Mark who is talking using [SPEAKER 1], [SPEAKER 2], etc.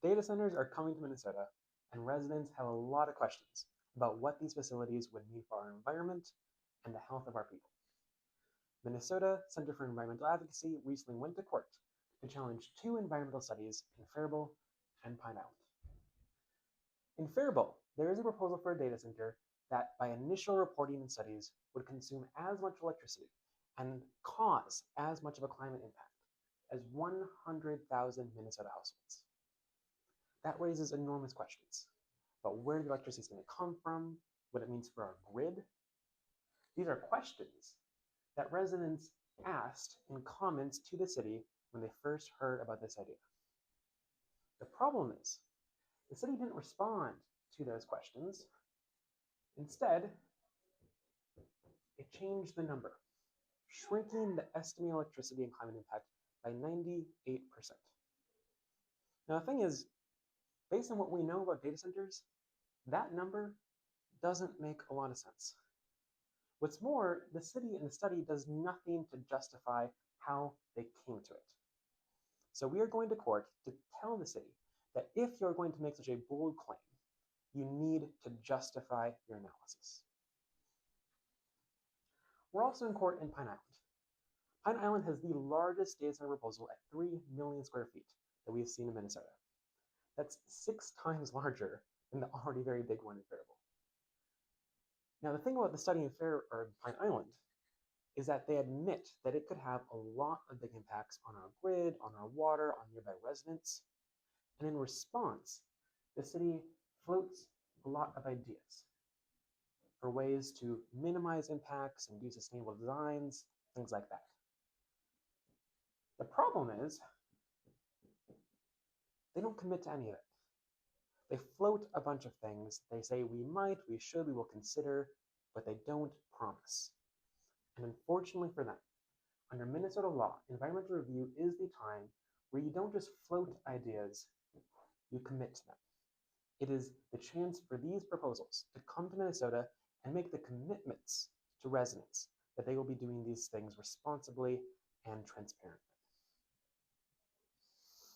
[SPEAKER 1] Data centers are coming to Minnesota, and residents have a lot of questions about what these facilities would mean for our environment and the health of our people. Minnesota Center for Environmental Advocacy recently went to court to challenge two environmental studies in Faribault and Pine Island. In Faribault, there is a proposal for a data center that, by initial reporting and studies, would consume as much electricity and cause as much of a climate impact as 100,000 Minnesota households. That raises enormous questions about where the electricity is going to come from, what it means for our grid. These are questions that residents asked in comments to the city when they first heard about this idea. The problem is, the city didn't respond to those questions. Instead, it changed the number, shrinking the estimated electricity and climate impact by 98%. Now, the thing is, based on what we know about data centers, that number doesn't make a lot of sense. What's more, the city in the study does nothing to justify how they came to it. So we are going to court to tell the city that if you're going to make such a bold claim, you need to justify your analysis. We're also in court in Pine Island. Pine Island has the largest data center proposal at 3 million square feet that we have seen in Minnesota. That's 6 times larger than the already very big one in Faribault. Now, the thing about the study in Pine Island is that they admit that it could have a lot of big impacts on our grid, on our water, on nearby residents. And in response, the city floats a lot of ideas for ways to minimize impacts and do sustainable designs, things like that. The problem is, they don't commit to any of it. They float a bunch of things. They say we might, we should, we will consider, but they don't promise. And unfortunately for them, under Minnesota law, environmental review is the time where you don't just float ideas, you commit to them. It is the chance for these proposals to come to Minnesota and make the commitments to residents that they will be doing these things responsibly and transparently.